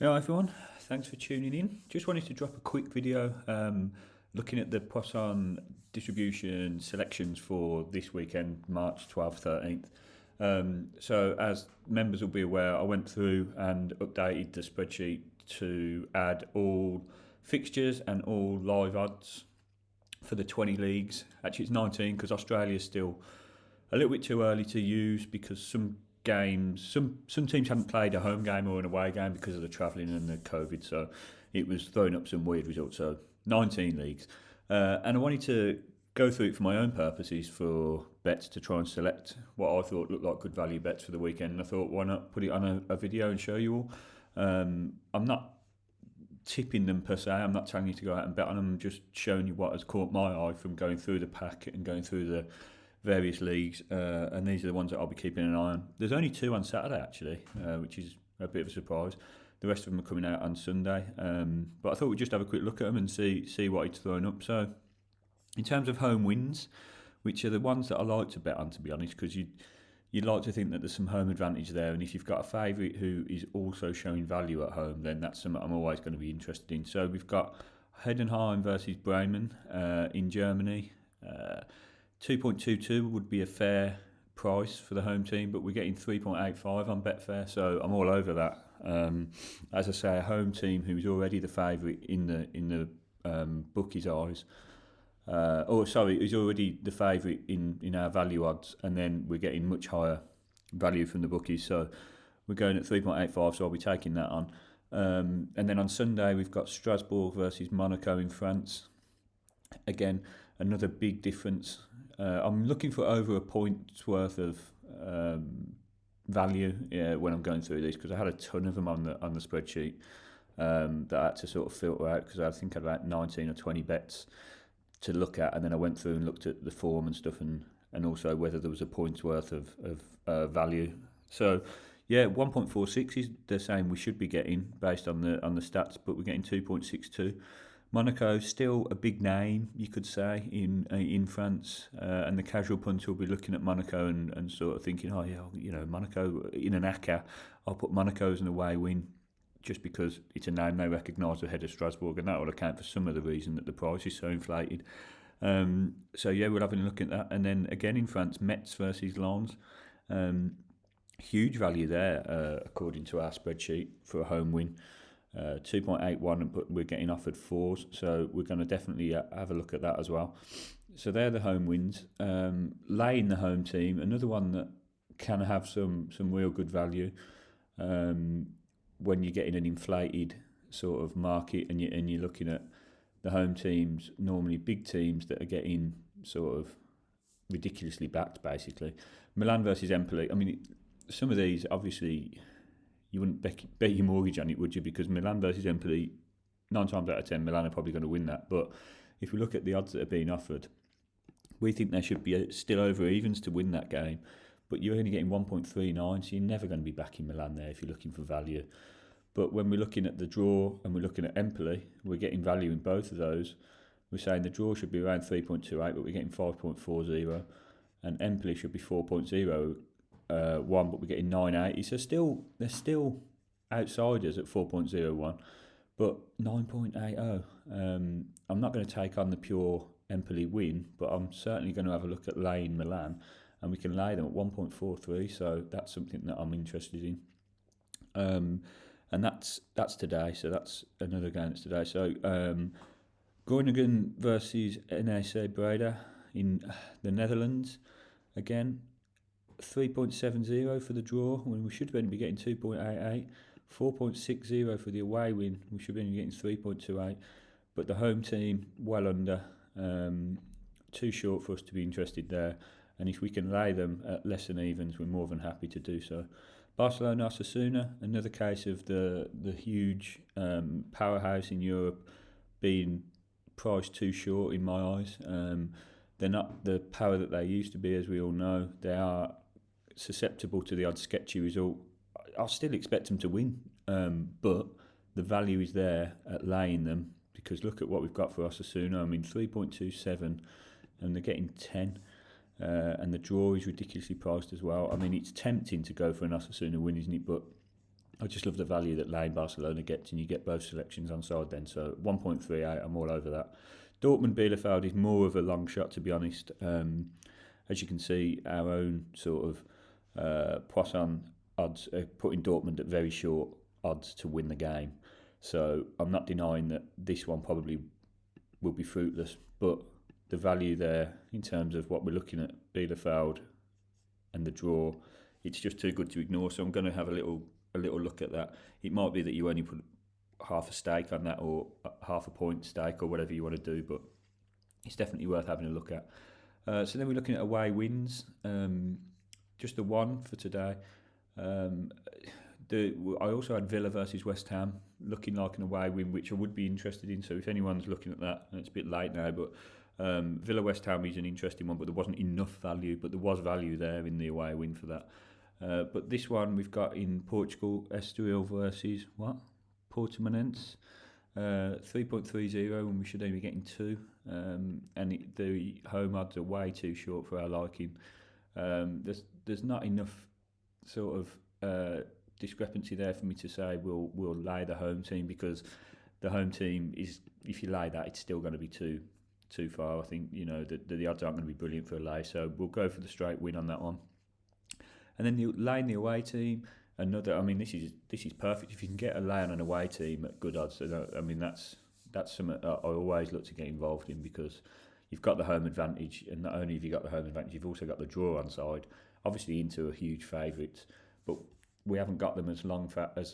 Hello everyone, thanks for tuning in. Just wanted to drop a quick video looking at the Poisson distribution selections for this weekend, March 12th, 13th. So as members will be aware, I went through and updated the spreadsheet to add all fixtures and all live odds for the 20 leagues. Actually it's 19 because Australia's still a little bit too early to use because some teams hadn't played a home game or an away game because of the travelling and the COVID, so it was throwing up some weird results. So 19 leagues, and I wanted to go through it for my own purposes for bets to try and select what I thought looked like good value bets for the weekend. And I thought, why not put it on a video and show you all? I'm not tipping them per se. I'm not telling you to go out and bet on them. I'm just showing you what has caught my eye from going through the pack and going through the various leagues, and these are the ones that I'll be keeping an eye on. There's only two on Saturday actually, which is a bit of a surprise. The rest of them are coming out on Sunday, but I thought we'd just have a quick look at them and see what he's thrown up. So, in terms of home wins, which are the ones that I like to bet on, to be honest, because you'd like to think that there's some home advantage there, and if you've got a favourite who is also showing value at home, then that's something I'm always going to be interested in. So we've got Heidenheim versus Bremen in Germany. 2.22 would be a fair price for the home team, but we're getting 3.85 on Betfair, so I'm all over that. As I say, a home team who's already the favourite in the bookies' eyes. Who's already the favourite in our value odds, and then we're getting much higher value from the bookies. So we're going at 3.85, so I'll be taking that on. And then on Sunday we've got Strasbourg versus Monaco in France. Again, another big difference. I'm looking for over a point's worth of value when I'm going through these, because I had a ton of them on the spreadsheet that I had to sort of filter out, because I think I had about 19 or 20 bets to look at, and then I went through and looked at the form and stuff, and also whether there was a point's worth of value. So yeah, 1.46 is the same we should be getting based on the stats, but we're getting 2.62. Monaco, still a big name, you could say, in France, and the casual punter will be looking at Monaco and sort of thinking, oh yeah, Monaco in an ACCA, I'll put Monaco as an away win, just because it's a name they recognise ahead of Strasbourg, and that will account for some of the reason that the price is so inflated. So yeah, we're having a look at that. And then again in France, Metz versus Lens. Huge value there, according to our spreadsheet, for a home win. 2.81, but we're getting offered 4s, so we're going to definitely have a look at that as well. So they're the home wins. Laying the home team, another one that can have some real good value when you're getting an inflated sort of market, and you're looking at the home teams, normally big teams that are getting sort of ridiculously backed, basically. Milan versus Empoli. I mean, some of these, obviously, you wouldn't bet your mortgage on it, would you? Because Milan versus Empoli, 9 times out of 10, Milan are probably going to win that. But if we look at the odds that are being offered, we think there should be still over evens to win that game. But you're only getting 1.39, so you're never going to be backing Milan there if you're looking for value. But when we're looking at the draw and we're looking at Empoli, we're getting value in both of those. We're saying the draw should be around 3.28, but we're getting 5.40, and Empoli should be 4.0. But we're getting 980, so they're still outsiders at 4.01, but 9.80. I'm not going to take on the pure Empoli win, but I'm certainly going to have a look at laying Milan, and we can lay them at 1.43, so that's something that I'm interested in. And that's today, so that's another game that's today. So Groningen versus NEC Breda in the Netherlands. Again, 3.70 for the draw, when we should only be getting 2.88. 4.60 for the away win, we should be only getting 3.28. But the home team, well under, too short for us to be interested there. And if we can lay them at less than evens, we're more than happy to do so. Barcelona Osasuna, another case of the huge powerhouse in Europe being priced too short in my eyes. They're not the power that they used to be, as we all know. They are susceptible to the odd sketchy result. I'll still expect them to win, but the value is there at laying them, because look at what we've got for Osasuna. I mean, 3.27, and they're getting 10. And the draw is ridiculously priced as well. I mean, it's tempting to go for an Osasuna win, isn't it? But I just love the value that Lane Barcelona gets, and you get both selections on side then. So 1.38, I'm all over that. Dortmund Bielefeld is more of a long shot, to be honest. As you can see, our own sort of Poisson odds are putting Dortmund at very short odds to win the game. So I'm not denying that this one probably will be fruitless, but the value there in terms of what we're looking at, Bielefeld and the draw, it's just too good to ignore. So I'm going to have a little look at that. It might be that you only put half a stake on that, or half a point stake, or whatever you want to do, but it's definitely worth having a look at. So then we're looking at away wins, just the one for today. I also had Villa versus West Ham, looking like an away win, which I would be interested in. So if anyone's looking at that, and it's a bit late now, but Villa West Ham is an interesting one, but there wasn't enough value, but there was value there in the away win for that. But this one we've got in Portugal, Estoril versus Portimonense, 3.30, and we should only be getting 2. And the home odds are way too short for our liking. There's not enough sort of discrepancy there for me to say we'll lay the home team, because the home team is, if you lay that, it's still going to be too far. I think the odds aren't going to be brilliant for a lay, so we'll go for the straight win on that one. And then laying the away team, another. I mean, this is perfect if you can get a lay on an away team at good odds. I mean, that's something I always look to get involved in, because you've got the home advantage, and not only have you got the home advantage, you've also got the draw on side. Obviously, into a huge favourites, but we haven't got them as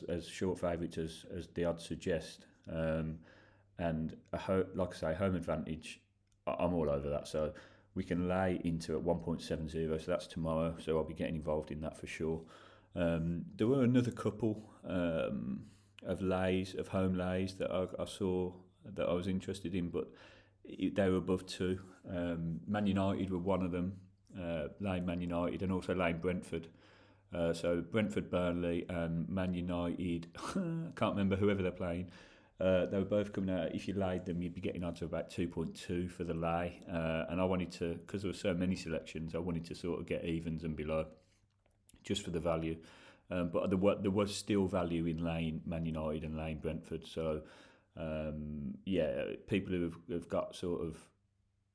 as short favourites as the odds suggest. And like I say, home advantage, I'm all over that. So we can lay into at 1.70, so that's tomorrow. So I'll be getting involved in that for sure. There were another couple of home lays that I saw that I was interested in, but they were above 2. Man United were one of them, laying Man United, and also laying Brentford. So Brentford, Burnley, and Man United, I can't remember whoever they're playing. They were both coming out. If you laid them, you'd be getting on to about 2.2 for the lay. And I wanted to, because there were so many selections, I wanted to sort of get evens and below, just for the value. But there was still value in laying Man United and laying Brentford. So people who have got sort of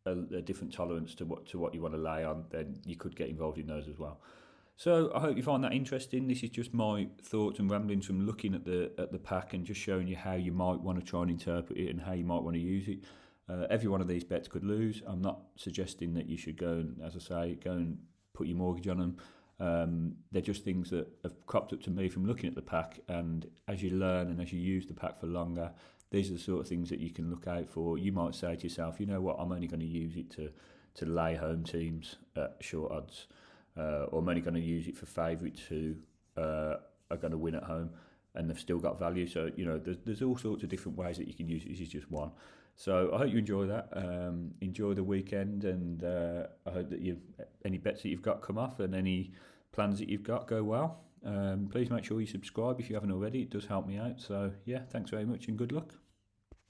a different tolerance to what you want to lay on, then you could get involved in those as well. So I hope you find that interesting. This is just my thoughts and ramblings from looking at the pack, and just showing you how you might want to try and interpret it and how you might want to use it. Every one of these bets could lose. I'm not suggesting that you should go and, as I say, go and put your mortgage on them. They're just things that have cropped up to me from looking at the pack, and as you learn and as you use the pack for longer, these are the sort of things that you can look out for. You might say to yourself, you know what, I'm only going to use it to lay home teams at short odds. Or I'm only going to use it for favourites who are going to win at home, and they've still got value. So there's all sorts of different ways that you can use it. This is just one. So I hope you enjoy that. Enjoy the weekend, and I hope that any bets that you've got come off, and any plans that you've got go well. Please make sure you subscribe if you haven't already. It does help me out. So yeah, thanks very much and good luck.